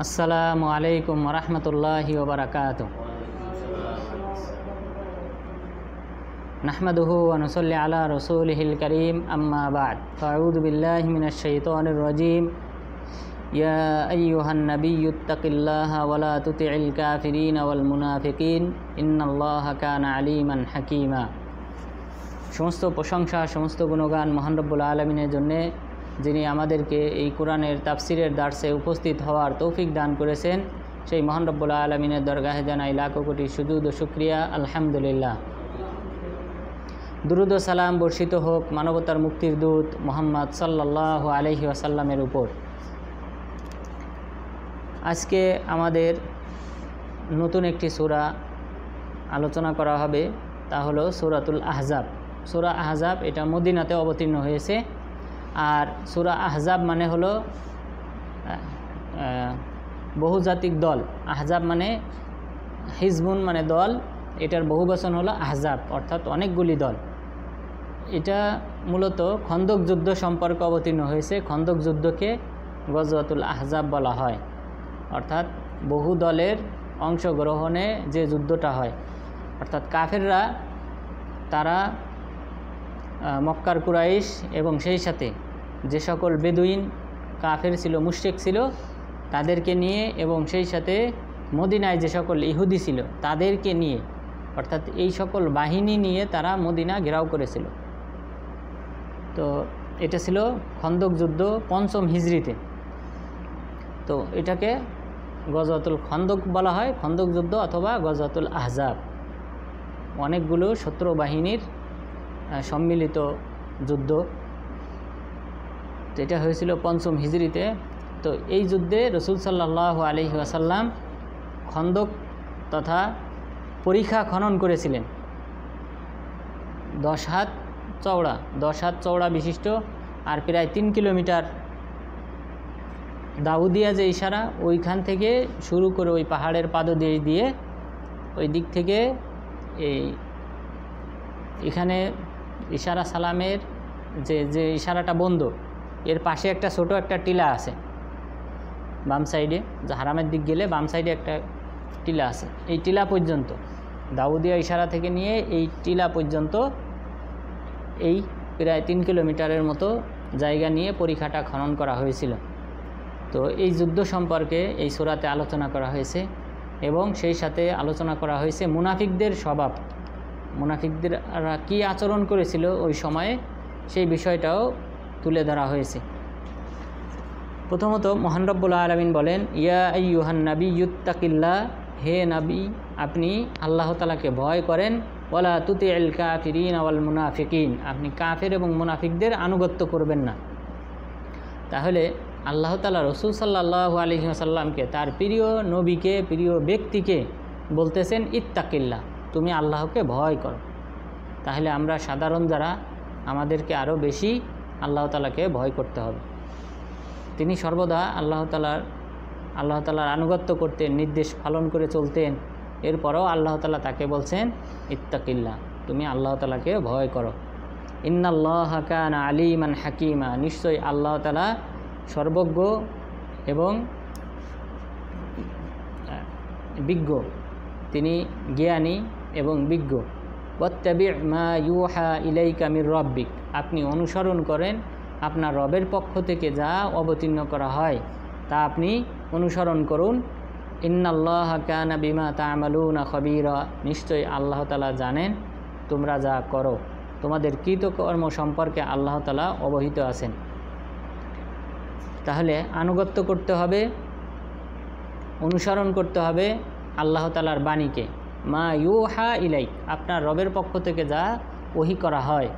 আসসালামু আলাইকুম ওয়া রাহমাতুল্লাহি ওয়া বারাকাতুহু। নাহমাদুহু ওয়া নুসাল্লি আলা রাসূলিহিল কারীম, আম্মা বা'দ। আউযু বিল্লাহি মিনাশ শাইতানির রাজীম। ইয়া আইয়ুহান নাবিয়্যুত্তাকিল্লাহা ওয়া লা তুতি'ল কাফিরিনা ওয়াল মুনাফিকিন, ইন্নাল্লাহা কানা আলীমান হাকীমা। সমস্ত প্রশংসা, সমস্ত গুণগান মহান রব্বুল আলামিনের জন্যে, যিনি আমাদেরকে এই কোরআনের তাফসিরের দার্সে উপস্থিত হওয়ার তৌফিক দান করেছেন। সেই মহান রব্বুল আলামিনের দরগাহে জানাই লাখো কোটি সুজুদ ও শুকরিয়া, আলহামদুলিল্লাহ। দুরুদ ও সালাম বর্ষিত হোক মানবতার মুক্তির দূত মুহাম্মদ সাল্লাল্লাহু আলাইহি ওয়াসাল্লামের উপর। আজকে আমাদের নতুন একটি সূরা আলোচনা করা হবে, তা হলো সূরাতুল আহজাব। সূরা আহজাব এটা মদিনাতে অবতীর্ণ হয়েছে। আর সূরা আহজাব মানে হলো বহুজাতিক দল। আহজাব মানে হিজবুন মানে দল, এটার বহুবচন হলো আহজাব, অর্থাৎ অনেকগুলি দল। এটা মূলত খন্দক যুদ্ধ সম্পর্কে অবতীর্ণ হয়েছে। খন্দক যুদ্ধকে গজওয়াতুল আহজাব বলা হয়, অর্থাৎ বহু দলের অংশগ্রহণে যে যুদ্ধটা হয়। অর্থাৎ কাফেররা তারা মক্কার কুরাইশ এবং সেই সাথে যে সকল বেদুইন কাফের ছিল, মুশরিক ছিল, তাদেরকে নিয়ে এবং সেই সাথে মদিনায় যে সকল ইহুদি ছিল তাদেরকে নিয়ে, অর্থাৎ এই সকল বাহিনী নিয়ে তারা মদিনা ঘেরাও করেছিল। তো এটা ছিল খন্দক যুদ্ধ ৫ম হিজরিতে। তো এটাকে গজওয়াতুল খন্দক বলা হয়, খন্দক যুদ্ধ অথবা গজওয়াতুল আহজাব। অনেকগুলো শত্রু বাহিনীর সম্মিলিত যুদ্ধ। তো এটা হয়েছিল ৫ম হিজরিতে। তো এই যুদ্ধে রাসূল সাল্লাল্লাহু আলাইহি ওয়াসাল্লাম খন্দক তথা পরিখা খনন করেছিলেন। ১০ হাত চওড়া বিশিষ্ট আর প্রায় ৩ কিলোমিটার দাউদিয়া যে ইশারা, ওইখান থেকে শুরু করে ওই পাহাড়ের পাদদেশ দিয়ে ওই দিক থেকে এখানে ইশারা সালামের যে ইশারাটা বন্ধ, এর পাশে একটা ছোট একটা টিলা আছে বাম সাইডে, যে হারামের দিক গেলে বাম সাইডে একটা টিলা আছে। এই টিলা পর্যন্ত দাউদিয়া ইশারা থেকে নিয়ে এই টিলা পর্যন্ত এই প্রায় ৩ কিলোমিটারের মতো জায়গা নিয়ে পরিখাটা খনন করা হয়েছিল। তো এই যুদ্ধ সম্পর্কে এই সূরাতে আলোচনা করা হয়েছে এবং সেই সাথে আলোচনা করা হয়েছে মুনাফিকদের স্বভাব, মুনাফিকরা কী আচরণ করেছিল ওই সময়ে, সেই বিষয়টাও তুলে ধরা হয়েছে। প্রথমত মহান রব্বুল আলামিন বলেন, ইয়া আইয়ুহান নাবিয়্যুত্তাকিল্লাহ, হে নবী আপনি আল্লাহ তাআলাকে ভয় করেন, ওয়ালা তুতি'ল কাফিরিনা ওয়াল মুনাফিকিন, আপনি কাফের এবং মুনাফিকদের আনুগত্য করবেন না। তাহলে আল্লাহ তাআলা রাসূল সাল্লাল্লাহু আলাইহি ওয়াসাল্লামকে, তার প্রিয় নবীকে, প্রিয় ব্যক্তিকে বলতেছেন ইত্তাকিল্লাহ, তুমি আল্লাহকে ভয় করো। তাহলে আমরা সাধারণ যারা, আমাদেরকে আরও বেশি আল্লাহ তাআলাকে ভয় করতে হবে। তিনি সর্বদা আল্লাহ তাআলার আনুগত্য করতেন, নির্দেশ পালন করে চলতেন। এরপরেও আল্লাহ তাআলা তাকে বলছেন ইত্তাকিল্লাহ, তুমি আল্লাহ তাআলাকে ভয় করো। ইন্নাল্লাহা কানা আলীমান হাকীমা, নিশ্চয়ই আল্লাহ তাআলা সর্বজ্ঞ এবং বিজ্ঞ, তিনি জ্ঞানী এবং বিজ্ঞ। ওয়াত্তাবি' মা ইউহা ইলাইকা মির রাব্বিক, আপনি অনুসরণ করেন আপনার রবের পক্ষ থেকে যা অবতীর্ণ করা হয় তা আপনি অনুসরণ করুন। ইন্নাল্লাহা কানা বিমা তা'মালুনা খবীরা, নিশ্চয়ই আল্লাহ তাআলা জানেন তোমরা যা করো, তোমাদের কৃতকর্ম সম্পর্কে আল্লাহ তাআলা অবহিত আছেন। তাহলে আনুগত্য করতে হবে, অনুসরণ করতে হবে আল্লাহ তাআলার বাণীকে। মা ইউহা ইলাইক, আপনার রবের পক্ষ থেকে যা ওহী করা হয়।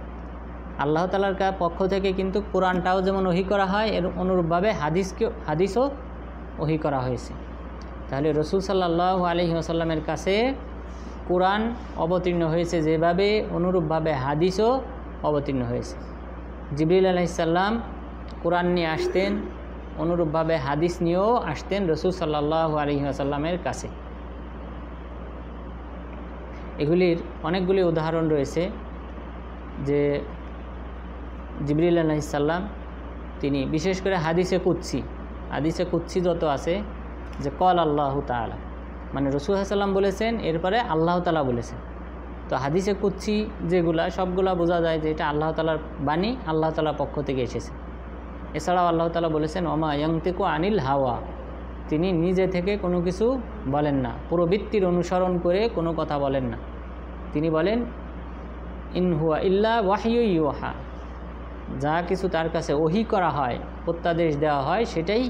আল্লাহ তাআলার পক্ষ থেকে কিন্তু কোরআনটাও যেমন ওহী করা হয়, এর অনুরূপভাবে হাদিসও ওহী করা হয়েছে। তাহলে রাসূল সাল্লাল্লাহু আলাইহি ওয়াসাল্লামের কাছে কোরআন অবতীর্ণ হয়েছে যেভাবে, অনুরূপভাবে হাদিসও অবতীর্ণ হয়েছে। জিবরিল আলাইহিস সালাম কোরআন নিয়ে আসতেন, অনুরূপভাবে হাদিস নিয়েও আসতেন রাসূল সাল্লাল্লাহু আলাইহি ওয়াসাল্লামের কাছে। এগুলির অনেকগুলি উদাহরণ রয়েছে যে জিবরিল আলাইহিস সালাম তিনি বিশেষ করে হাদিসে কুদসি যত আছে যে কল আল্লাহ তাআলা, মানে রাসূল সাল্লাল্লাহু আলাইহি ওয়াসাল্লাম বলেছেন, এরপরে আল্লাহ তাআলা বলেছেন। তো হাদিসে কুদসি যেগুলা সবগুলা বোঝা যায় যে এটা আল্লাহ তাআলার বাণী, আল্লাহ তাআলার পক্ষ থেকে এসেছে। এছাড়াও আল্লাহ তাআলা বলেছেন ওমা ইয়ানতিকু আনিল হাওয়া, তিনি নিজে থেকে কোনো কিছু বলেন না, প্রবৃত্তির অনুসরণ করে কোনো কথা বলেন না। তিনি বলেন ইন হুয়া ইল্লা ওয়াহয়ু ইউহা, যা কিছু তার কাছে ওহী করা হয়, প্রত্যাদেশ দেওয়া হয়, সেটাই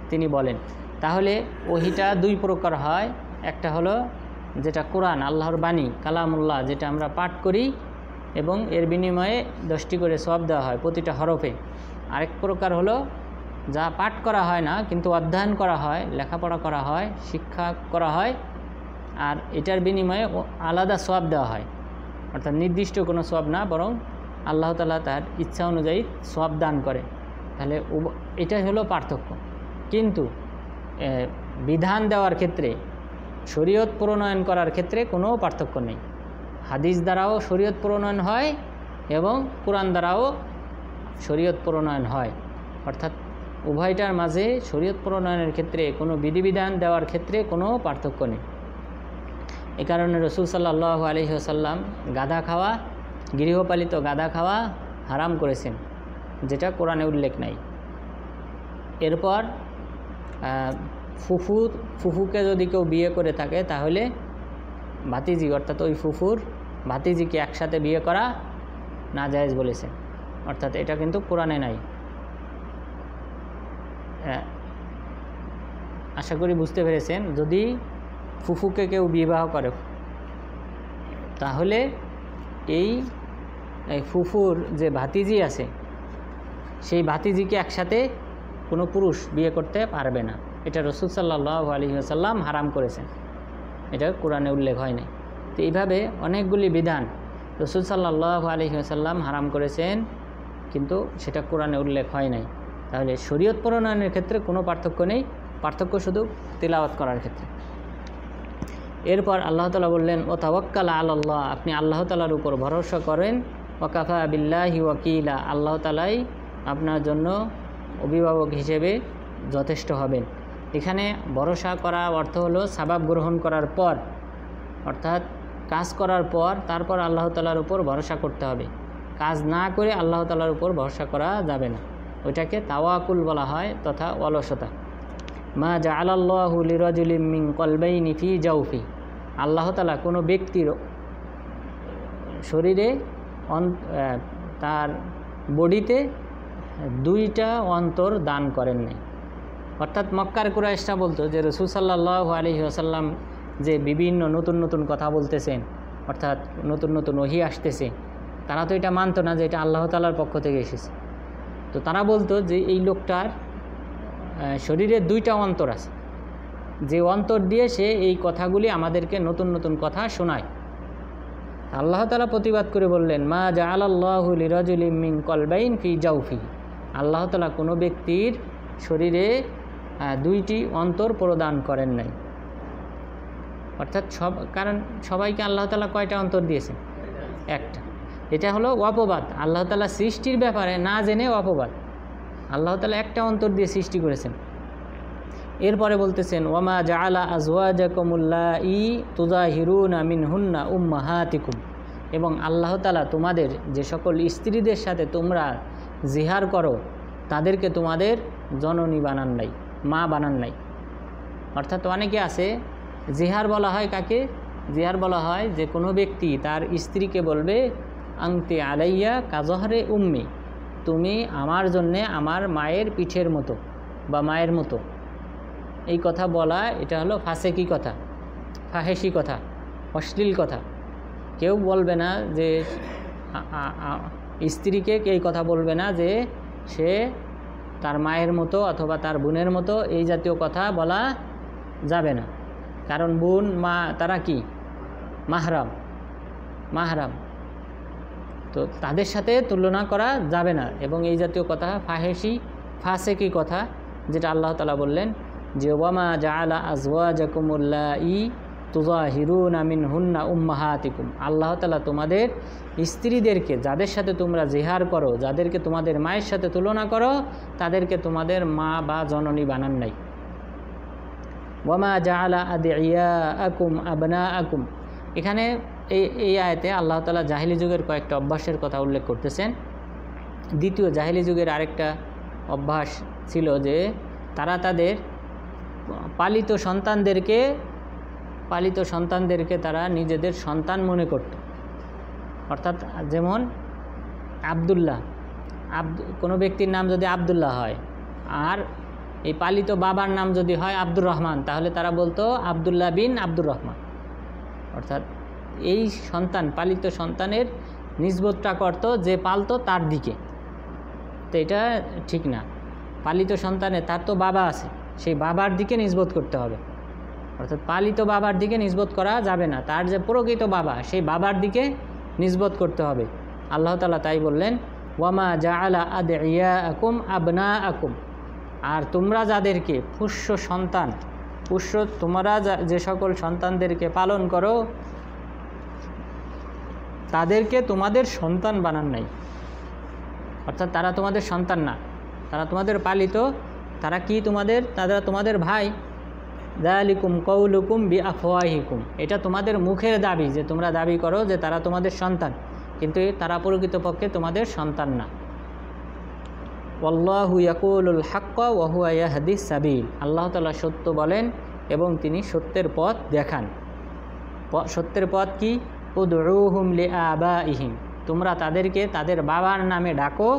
তিনি বলেন। তাহলে ওহীটা দুই প্রকার হয়, একটা হলো যেটা কোরআন আল্লাহর বাণী কালামুল্লাহ, যেটা আমরা পাঠ করি এবং এর বিনিময়ে 10টি করে সওয়াব দেওয়া হয় প্রতিটা হরফে। আরেক প্রকার হলো যা পাঠ করা হয় না কিন্তু অধ্যয়ন করা হয়, লেখাপড়া করা হয়, শিক্ষা করা হয়, আর এটার বিনিময়ে আলাদা সওয়াব দেওয়া হয়, অর্থাৎ নির্দিষ্ট কোনো সওয়াব না, বরং আল্লাহ তাআলা তার ইচ্ছা অনুযায়ী সওয়াব দান করে। তাহলে এটাই হলো পার্থক্য। কিন্তু বিধান দেওয়ার ক্ষেত্রে, শরীয়ত প্রণয়ন করার ক্ষেত্রে কোনো পার্থক্য নেই। হাদিস দ্বারাও শরীয়ত প্রণয়ন হয় এবং কোরআন দ্বারাও শরীয়ত প্রণয়ন হয়, অর্থাৎ উভয়টার মাঝে শরীয়ত প্রণয়নের ক্ষেত্রে কোনো বিধিবিধান দেওয়ার ক্ষেত্রে কোনো পার্থক্য নেই। এ কারণে রাসূল সাল্লাল্লাহু আলাইহি ওয়াসাল্লাম গাধা খাওয়া, গৃহপালিত গাধা খাওয়া হারাম করেছেন, যেটা কোরআনে উল্লেখ নাই। এরপর ফুফুকে যদি কেউ বিয়ে করে থাকে তাহলে ভাতিজি, অর্থাৎ ওই ফুফুর ভাতিজিকে একসাথে বিয়ে করা নাজায়েজ বলেছেন, অর্থাৎ এটা কিন্তু কোরআনে নাই। আশা করি বুঝতে পেরেছেন। যদি ফুফুকে কেউ বিবাহ করে তাহলে এই ফুফুর যে ভাতিজি আছে সেই ভাতিজিকে একসাথে কোনো পুরুষ বিয়ে করতে পারবে না। এটা রাসূল সাল্লাল্লাহু আলাইহি ওয়াসাল্লাম হারাম করেছেন, এটা কোরআনে উল্লেখ হয় নাই। তো এইভাবে অনেকগুলি বিধান রাসূল সাল্লাল্লাহু আলাইহি ওয়াসাল্লাম হারাম করেছেন, কিন্তু সেটা কোরআনে উল্লেখ হয় নাই। তাহলে শরীয়ত প্রণয়নের ক্ষেত্রে কোনো পার্থক্য নেই, পার্থক্য শুধু তিলাওয়াত করার ক্ষেত্রে। এরপর আল্লাহ তাআলা বললেন ও তাওয়াক্কাল আলাল্লাহ, আপনি আল্লাহ তাআলার উপর ভরসা করেন, ওয়া কাফা বিল্লাহি ওয়াকিলা, আল্লাহ তাআলাই আপনার জন্য অভিভাবক হিসেবে যথেষ্ট হবেন। এখানে ভরসা করা অর্থ হলো সাবাব গ্রহণ করার পর, অর্থাৎ কাজ করার পর তারপর আল্লাহ তাআলার উপর ভরসা করতে হবে। কাজ না করে আল্লাহ তাআলার উপর ভরসা করা যাবে না, ওইটাকে তাওয়াকুল বলা হয় তথা অলসতা। মা জাআলাল্লাহু লিরাজুলিম মিন কলবাইনি ফি জাওফি, আল্লাহ তাআলা কোনো ব্যক্তির শরীরে তার বডিতে দুইটা অন্তর দান করেন নাই। অর্থাৎ মক্কার কুরাইশরা বলতো যে রাসূল সাল্লাল্লাহু আলাইহি ওয়াসাল্লাম যে বিভিন্ন নতুন নতুন কথা বলতেছেন, অর্থাৎ নতুন নতুন ওহী আসতেছে, তারা তো এটা মানতো না যে এটা আল্লাহ তাআলার পক্ষ থেকে এসেছে। তো তারা বলতো যে এই লোকটার শরীরে দুইটা অন্তর আছে, যে অন্তর দিয়ে সে এই কথাগুলি আমাদেরকে নতুন নতুন কথা শোনায়। আল্লাহ তাআলা প্রতিবাদ করে বললেন মা জাআলাল্লাহু লিরাজুলিম মিন কলবাইন ফি জাওফি, আল্লাহ তাআলা কোনো ব্যক্তির শরীরে দুইটি অন্তর প্রদান করেন নাই। অর্থাৎ কারণ সবাইকে আল্লাহ তাআলা কয়টা অন্তর দিয়েছেন? একটা। এটা হলো অপবাদ, আল্লাহ তাআলা সৃষ্টির ব্যাপারে না জেনে অপবাদ। আল্লাহ তাআলা একটা অন্তর দিয়ে সৃষ্টি করেছেন। এরপরে বলতেছেন ওয়ামা জাআলা আজওয়াজাকুমুল্লাঈ তুজাহিরুনা মিনহুন্না উম্মাহাতিকুম, এবং আল্লাহ তাআলা তোমাদের যে সকল স্ত্রীদের সাথে তোমরা জিহার করো তাদেরকে তোমাদের জননী বানান নাই, মা বানান নাই। অর্থাৎ অনেকে আছে জিহার বলা হয় কাকে? জিহার বলা হয় যে কোনো ব্যক্তি তার স্ত্রীকে বলবে আংতি আলাইয়া কাজহরে উম্মি, তুমি আমার জন্যে আমার মায়ের পিঠের মতো বা মায়ের মতো। এই কথা বলা এটা হলো ফাসেকি কথা, ফাহেসি কথা, অশ্লীল কথা। কেউ বলবে না যে স্ত্রীকে এই কথা বলবে না যে সে তার মায়ের মতো অথবা তার বোনের মতো, এই জাতীয় কথা বলা যাবে না। কারণ বোন মা তারা কি মাহরাম, মাহরাম, তো তাদের সাথে তুলনা করা যাবে না। এবং এই জাতীয় কথা ফাহেসি ফাসেকি কথা, যেটা আল্লাহ তাআলা বললেন যে ওয়ামা জাআলা আজওয়াজাকুমুল্লাঈ তুজাহিরুনা মিনহুন্না উম্মাহাতিকুম, আল্লাহ তাআলা তোমাদের স্ত্রীদেরকে যাদের সাথে তোমরা জিহার করো, যাদেরকে তোমাদের মায়ের সাথে তুলনা করো, তাদেরকে তোমাদের মা বা জননী বানান নাই। ওয়ামা জাআলা আদিয়াকুম আবনাআকুম। এখানে এই আয়াতে আল্লাহ তাআলা জাহিলি যুগের কয়েকটা অভ্যাসের কথা উল্লেখ করতেছেন। দ্বিতীয়, জাহিলি যুগের আরেকটা অভ্যাস ছিল যে তারা তাদের পালিত সন্তানদেরকে তারা নিজেদের সন্তান মনে করত। অর্থাৎ যেমন আবদুল্লাহ, কোনো ব্যক্তির নাম যদি আবদুল্লাহ হয় আর এই পালিত বাবার নাম যদি হয় আব্দুর রহমান, তাহলে তারা বলতো আবদুল্লাহ বিন আব্দুর রহমান। অর্থাৎ এই পালিত সন্তানের নিসবতটা করত যে পালতো তার দিকে। তো এটা ঠিক না। পালিত সন্তানে তার তো বাবা আছে, সেই বাবার দিকে নিসবত করতে হবে। অর্থাৎ পালিত বাবার দিকে নিসবত করা যাবে না, তার যে প্রকৃত বাবা সেই বাবার দিকে নিসবত করতে হবে। আল্লাহ তাআলা তাই বললেন, ওয়ামা জাআলা আদিয়াকুম আবনাআকুম। আর তোমরা যাদেরকে তোমরা যে সকল সন্তানদেরকে পালন করো তাদেরকে তোমাদের সন্তান বানান নাই। অর্থাৎ তারা তোমাদের সন্তান না, তারা তোমাদের পালিত। তারা তোমাদের ভাই। যালিকুম কওলুকুম বিআফওয়াহিকুম। এটা তোমাদের মুখের দাবি, যে তোমরা দাবি করো যে তারা তোমাদের সন্তান, কিন্তু তারা প্রকৃতপক্ষে তোমাদের সন্তান না। ওয়াল্লাহু ইয়াকুলুল হাক্কা ওয়া হুয়া ইয়াহদিস সাবিল। আল্লাহ তাআলা সত্য বলেন এবং তিনি সত্যের পথ দেখান। সত্যের পথ কি? উদউহুম লিআবাইহিম। তোমরা তাদেরকে তাদের বাবার নামে ডাকো।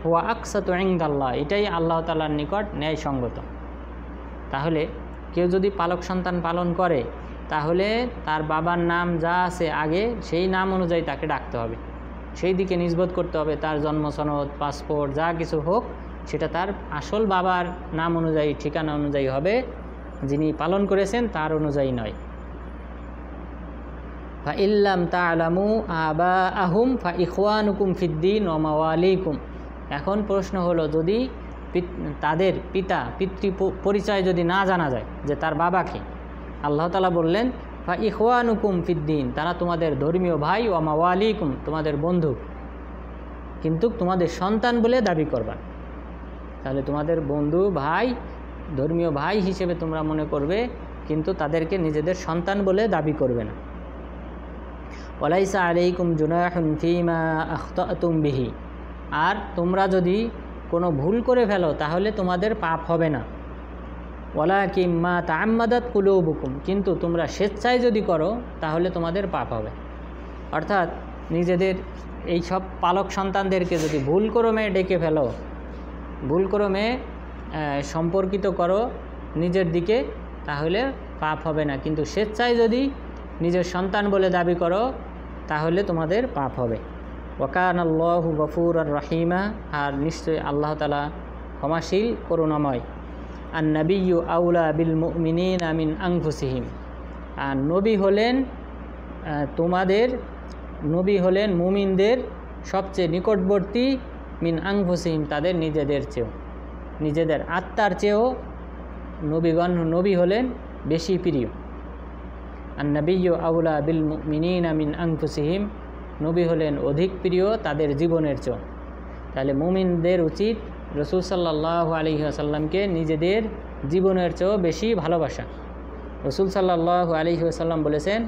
ওয়া আকসাতু ইনদাল্লাহ। এটাই আল্লাহ তাআলার নিকট ন্যায়সঙ্গত। তাহলে কেউ যদি পালক সন্তান পালন করে তাহলে তার বাবার নাম যা আছে আগে সেই নাম অনুযায়ী তাকে ডাকতে হবে, সেই দিকে নিসবত করতে হবে। তার জন্ম সনদ, পাসপোর্ট যা কিছু হোক সেটা তার আসল বাবার নাম অনুযায়ী, ঠিকানা অনুযায়ী হবে, যিনি পালন করেছেন তার অনুযায়ী নয়। ফা ইল্লাম তা'লামু আবাআহুম ফা ইখওয়ানুকুম ফিদ্দীন ওয়া মাওয়ালিকুম। এখন প্রশ্ন হলো, যদি তাদের পিতৃ পরিচয় যদি না জানা যায় যে তার বাবাকে, আল্লাহ তাআলা বললেন ফা ইখওয়ানুকুম ফিদ্দীন, তারা তোমাদের ধর্মীয় ভাই, ওয়া মাওয়ালিকুম, তোমাদের বন্ধু, কিন্তু তোমাদের সন্তান বলে দাবি করবা। তাহলে তোমাদের বন্ধু, ভাই, ধর্মীয় ভাই হিসেবে তোমরা মনে করবে, কিন্তু তাদেরকে নিজেদের সন্তান বলে দাবি করবে না। ওয়ালাইসা আলাইকুম জুনাহুন ফীমা আখতাতুম বিহি। আর তোমরা যদি কোনো ভুল করে ফেলো তাহলে তোমাদের পাপ হবে না। ওয়ালাকিন মা তাআম্মাদাত কুলুবুকুম, কিন্তু তোমরা স্বেচ্ছায় যদি করো তাহলে তোমাদের পাপ হবে। অর্থাৎ নিজেদের এই সব পালক সন্তানদেরকে যদি ভুলক্রমে ডেকে ফেলো, ভুলক্রমে সম্পর্কিত করো নিজের দিকে, তাহলে পাপ হবে না। কিন্তু স্বেচ্ছায় যদি নিজের সন্তান বলে দাবি করো তাহলে তোমাদের পাপ হবে। ওয়াকানাল্লাহু গফুরুর রহিমা। আর নিশ্চয়ই আল্লাহ তাআলা ক্ষমাশীল, করুণাময়। আন নাবিয়্যু আউলা বিল মুমিনিনা মিন আনফুসিহিম। আর নবী হলেন মুমিনদের সবচেয়ে নিকটবর্তী, মিন আনফুসিহিম, তাদের নিজেদের চেয়েও, নিজেদের আত্মার চেয়েও নবী হলেন বেশি প্রিয়। আন নাবিয়্যু আউলা বিল মুমিনিনা মিন আনফুসিহিম, নবী হলেন অধিক প্রিয় তাদের জীবনের চেয়েও। তাহলে মুমিনদের উচিত রাসূল সাল্লাল্লাহু আলাইহি ওয়াসাল্লামকে নিজেদের জীবনের চেয়েও বেশি ভালোবাসা। রাসূল সাল্লাল্লাহু আলাইহি ওয়াসাল্লাম বলেছেন,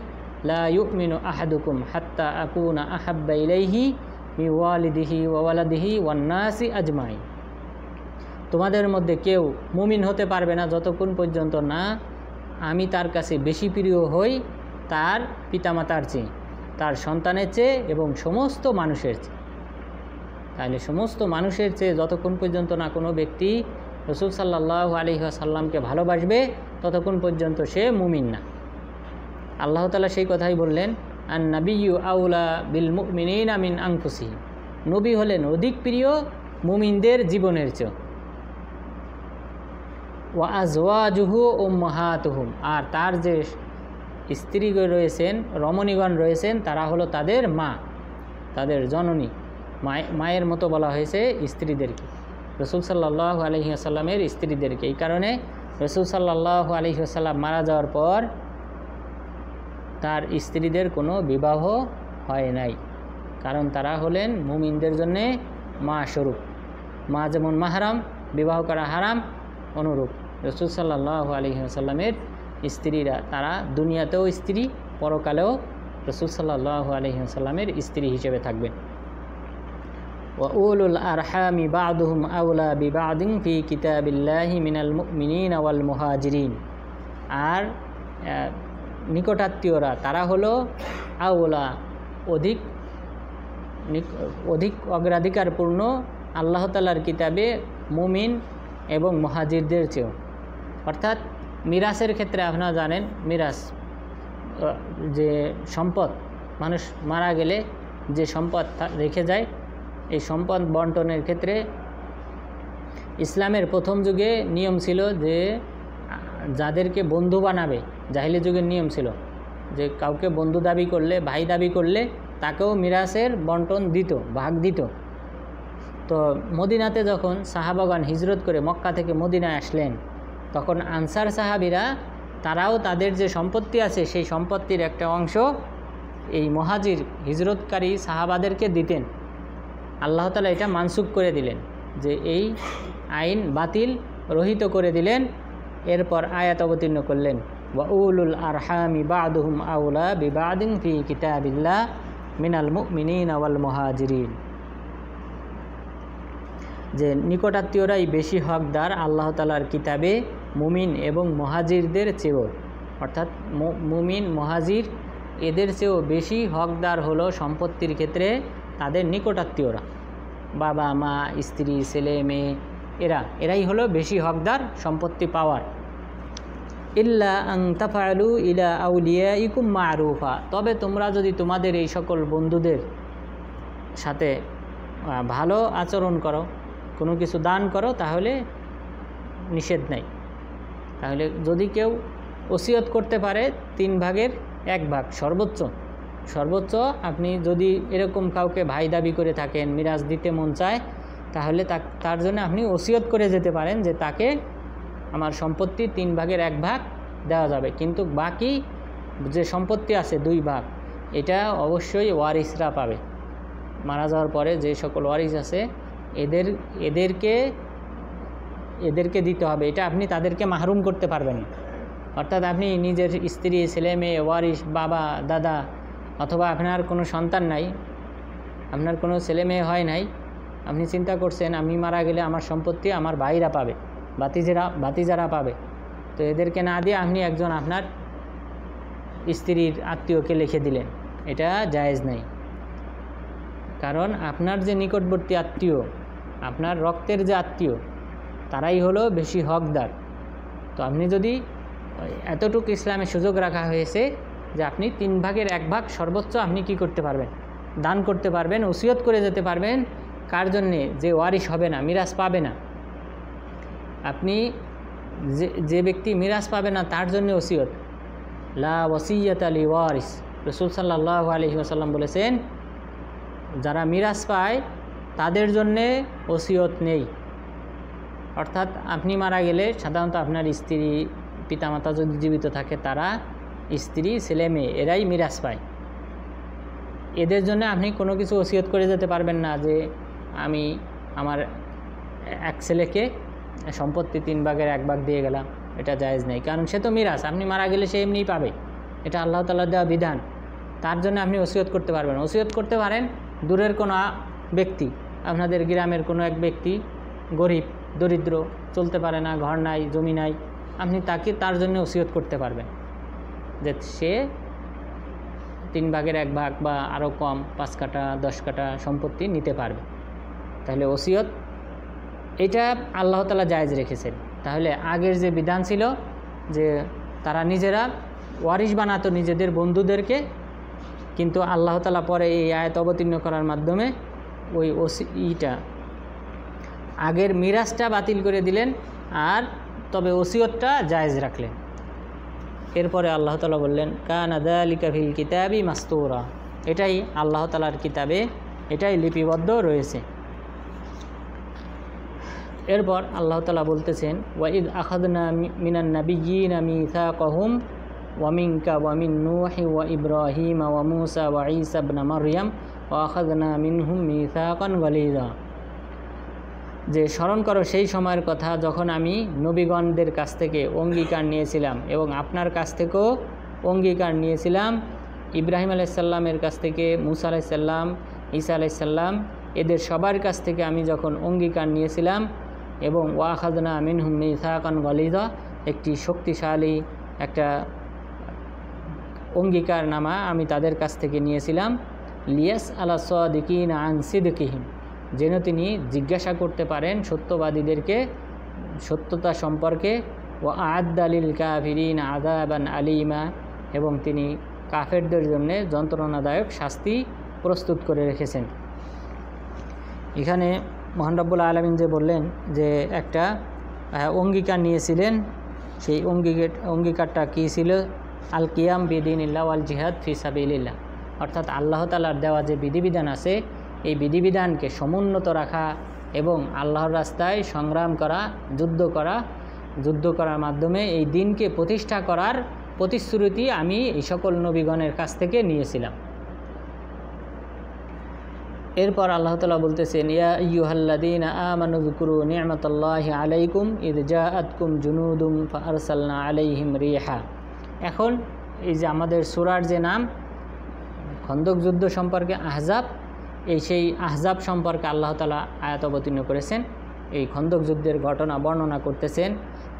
লা ইউমিনু আহাদুকুম হাত্তা আকুনা আহাব্বা ইলাইহি মিন ওয়ালিদিহি ওয়া ওয়ালাদিহি ওয়ান নাসি আজমাইন। তোমাদের মধ্যে কেউ মুমিন হতে পারবে না যতক্ষণ পর্যন্ত না আমি তার কাছে বেশি প্রিয় হই তার পিতামাতার চেয়ে, তার সন্তানের চেয়ে এবং সমস্ত মানুষের চেয়ে। তাহলে সমস্ত মানুষের চেয়ে যতক্ষণ পর্যন্ত না কোনো ব্যক্তি রাসূল সাল্লাল্লাহু আলাইহি ওয়াসাল্লামকে ভালোবাসবে ততক্ষণ পর্যন্ত সে মুমিন না। আল্লাহ তাআলা সেই কথাই বললেন, আন নাবিয়্যু আউলা বিল মুমিনিনা মিন আনফুসিহিম। নবী হলেন অধিক প্রিয় মুমিনদের জীবনের চেয়ে। ওয়া আজওয়াজুহু উম্মাহাতুহুম। আর তার যে স্ত্রীগণ রয়েছেন, রমণীগণ রয়েছেন, তারা হলো তাদের মা, তাদের জননী, মায়ের মতো বলা হয়েছে স্ত্রীদেরকে, রাসূল সাল্লাল্লাহু আলাইহি ওয়াসাল্লামের স্ত্রীদেরকে। এই কারণে রাসূল সাল্লাল্লাহু আলাইহি ওয়াসাল্লাম মারা যাওয়ার পর তার স্ত্রীদের কোনো বিবাহ হয় নাই, কারণ তারা হলেন মুমিনদের জন্যে মা স্বরূপ। মা যেমন মাহরাম, বিবাহ করা হারাম, অনুরূপ রাসূল সাল্লাল্লাহু আলাইহি ওয়াসাল্লামের স্ত্রীরা তারা দুনিয়াতেও স্ত্রী, পরকালেও রাসূল সাল্লাল্লাহু আলাইহি ওয়াসাল্লামের স্ত্রী হিসেবে থাকবেন। ওয়া উলুল আরহামি বা'দুহুম আওলা বিবা'দিন ফি কিতাবিল্লাহি মিনাল মুমিনিনা ওয়াল মুহাজিরিন। আর নিকটাত্মীয়রা তারা হলো আওলা, অধিক অগ্রাধিকারপূর্ণ আল্লাহ তাআলার কিতাবে মুমিন এবং মুহাজিরদের চেয়েও। অর্থাৎ মিরাসের ক্ষেত্রে আপনারা জানেন, মিরাস যে সম্পদ, মানুষ মারা গেলে যে সম্পদ রেখে যায়, এই সম্পদ বন্টনের ক্ষেত্রে ইসলামের প্রথম যুগে নিয়ম ছিল যে যাদেরকে বন্ধু বানাবে, জাহিলি যুগের নিয়ম ছিল যে কাউকে বন্ধু দাবি করলে, ভাই দাবি করলে তাকেও মিরাসের বন্টন দিত, ভাগ দিত। তো মদিনাতে যখন সাহাবাগণ হিজরত করে মক্কা থেকে মদিনায় আসলেন, তখন আনসার সাহাবীরা তারাও তাদের যে সম্পত্তি আছে সেই সম্পত্তির একটা অংশ এই মুহাজির হিজরতকারী সাহাবাদেরকে দিতেন। আল্লাহ তাআলা এটা মানসুখ করে দিলেন, যে এই আইন বাতিল, রহিত করে দিলেন। এরপর আয়াত অবতীর্ণ করলেন, ওয়া উলুল আরহামি বা'দুহুম আওলা বিবা'দিন ফি কিতাবিল্লাহ মিনাল মুমিনিনা ওয়াল মুহাজিরিন। যে নিকটাত্মীয়রাই বেশি হকদার আল্লাহ তাআলার কিতাবে মুমিন এবং মুহাজিরদের চেয়েও। অর্থাৎ মুমিন মুহাজির এদের চেয়েও বেশি হকদার হলো সম্পত্তির ক্ষেত্রে তাদের নিকটাত্মীয়রা, বাবা মা, স্ত্রী, ছেলে মেয়ে, এরাই হলো বেশি হকদার সম্পত্তি পাওয়ার। ইল্লা আন তাফআলু ইলা আউলিয়াইকুম মা'রুফা, তবে তোমরা যদি তোমাদের এই সকল বন্ধুদের সাথে ভালো আচরণ করো, কোনো কিছু দান করো, তাহলে নিষেধ নাই। তাহলে যদি কেউ ওসিয়ত করতে পারে 3 ভাগের 1 ভাগ, সর্বোচ্চ আপনি যদি এরকম কাউকে ভাই দাবি করে থাকেন, মিরাজ দিতে মন চায়, তাহলে তার জন্য আপনি ওসিয়ত করে যেতে পারেন যে তাকে আমার সম্পত্তি 3 ভাগের 1 ভাগ দেওয়া যাবে, কিন্তু বাকি যে সম্পত্তি আছে 2 ভাগ, এটা অবশ্যই ওয়ারিসরা পাবে। মারা যাওয়ার পরে যে সকল ওয়ারিস আছে এদেরকে দিতে হবে। এটা আপনি তাদেরকে মাহরুম করতে পারবেন না। অর্থাৎ আপনি নিজের স্ত্রী, ছেলে মেয়ে, ওয়ারিস, বাবা, দাদা, অথবা আপনার কোনো সন্তান নাই, আপনার কোনো ছেলে মেয়ে হয় নাই, আপনি চিন্তা করছেন আমি মারা গেলে আমার সম্পত্তি আমার ভাইরা পাবে, ভাতিজারা পাবে, তো এদেরকে না দিয়ে আপনি একজন আপনার স্ত্রীর আত্মীয়কে লিখে দিলেন, এটা জায়েজ নেই। কারণ আপনার যে নিকটবর্তী আত্মীয়, আপনার রক্তের যে আত্মীয়, তারাই হলো বেশি হকদার। তো আপনি যদি এতটুকু ইসলামে সুযোগ রাখা হয়েছে যে আপনি 3 ভাগের 1 ভাগ সর্বোচ্চ আপনি কি করতে পারবেন, দান করতে পারবেন, ওসিয়ত করে যেতে পারবেন। কার জন্যে? যে ওয়ারিস হবে না, মিরাজ পাবে না। আপনি যে ব্যক্তি মিরাজ পাবে না তার জন্য ওসিয়ত, লা ওয়াসিয়াতা লি ওয়ারিস। রাসূল সাল্লাল্লাহু আলাইহি ওয়াসাল্লাম বলেছেন, যারা মিরাজ পায় তাদের জন্যে ওসিয়ত নেই। অর্থাৎ আপনি মারা গেলে সাধারণত আপনার স্ত্রী, পিতামাতা যদি জীবিত থাকে, তারা স্ত্রী, ছেলে মেয়ে এরাই মিরাজ পায়। এদের জন্য আপনি কোনো কিছু ওসিয়ত করে যেতে পারবেন না যে আমি আমার এক ছেলেকে সম্পত্তি 3 ভাগের 1 ভাগ দিয়ে গেলাম, এটা জায়েজ নেই। কারণ সে তো মিরাজ, আপনি মারা গেলে সে এমনিই পাবে, এটা আল্লাহ তাআলার দেওয়া বিধান। তার জন্য আপনি ওসিয়ত করতে পারবেন। ওসিয়ত করতে পারেন দূরের কোনো ব্যক্তি, আপনাদের গ্রামের কোনো এক ব্যক্তি গরিব, দরিদ্র, চলতে পারে না, ঘর নাই, জমি নাই, আপনি তার জন্য ওসিয়ত করতে পারবেন যে সে 3 ভাগের 1 ভাগ বা আরও কম 5 কাঠা 10 কাঠা সম্পত্তি নিতে পারবে। তাহলে ওসিয়ত এটা আল্লাহ তাআলা জায়েজ রেখেছেন। তাহলে আগের যে বিধান ছিল যে তারা নিজেরা ওয়ারিশ বানাতো নিজেদের বন্ধুদেরকে, কিন্তু আল্লাহ তাআলা পরে এই আয়াত অবতীর্ণ করার মাধ্যমে ওই আগের মিরাজটা বাতিল করে দিলেন, আর তবে ওসিয়তটা জায়েজ রাখলেন। এরপরে আল্লাহ তাআলা বললেন, কানা যালিকা ফিল কিতাবি মাসতুরা, এটাই আল্লাহ তাআলার কিতাবে, এটাই লিপিবদ্ধ রয়েছে। এরপর আল্লাহ তাআলা বলতেছেন, ওয়া ইদ আখাযনা মিনান নাবিয়্যিনা মিসাকাহুম ওয়া মিনকা ওয়া মিন নূহি ওয়া ইব্রাহিম ওয়া মূসা ওয়া ঈসা ইবনে মারইয়াম ওয়া আখাযনা মিনহুম মিসাকান গালিযা। যে স্মরণ করো সেই সময়ের কথা যখন আমি নবীগণদের কাছ থেকে অঙ্গীকার নিয়েছিলাম এবং আপনার কাছ থেকেও অঙ্গীকার নিয়েছিলাম, ইব্রাহিম আলাইসাল্লামের কাছ থেকে, মুসা আলাইসাল্লাম, ঈসা আলাইসাল্লাম, এদের সবার কাছ থেকে আমি যখন অঙ্গীকার নিয়েছিলাম এবং ওয়াখাযনা মিনহুম মিসাকান গালিযা, একটি শক্তিশালী একটা অঙ্গীকারনামা আমি তাদের কাছ থেকে নিয়েছিলাম, লিয়াস আলা সাদিকিন আন সিদকিহিম, যেন তিনি জিজ্ঞাসা করতে পারেন সত্যবাদীদেরকে সত্যতা সম্পর্কে, ও আ'আদ্দা লিল কাফিরিন আযাবান আলিমা, এবং তিনি কাফেরদের জন্য যন্ত্রণাদায়ক শাস্তি প্রস্তুত করে রেখেছেন। এখানে মহান রব্বুল আলামিন যে বললেন যে একটা অঙ্গীকার নিয়েছিলেন, সেই অঙ্গীকারটা কী ছিল? আল কিয়াম বিদিনিল্লাহ ওয়াল জিহাদ ফি সাবিলিল্লাহ, অর্থাৎ আল্লাহ তাআলার দেওয়া যে বিধিবিধান আছে এই বিধিবিধানকে সমুন্নত রাখা এবং আল্লাহর রাস্তায় সংগ্রাম করা, যুদ্ধ করার মাধ্যমে এই দিনকে প্রতিষ্ঠা করার প্রতিশ্রুতি আমি এই সকল নবীগণের কাছ থেকে নিয়েছিলাম। এরপর আল্লাহ তাআলা বলতেছেন, ইয়া আইয়ুহাল্লাযীনা আমানু যকুরু নি'মাতাল্লাহি আলাইকুম ইয জাআতকুম জুনুদুম ফাআরসালনা আলাইহিম রিহা। এখন এই যে আমাদের সূরার যে নাম, খন্দক যুদ্ধ সম্পর্কে আহজাব, সেই আহজাব সম্পর্কে আল্লাহ তাআলা আয়াত অবতীর্ণ করেছেন। এই খন্দক যুদ্ধের ঘটনা বর্ণনা করতেছেন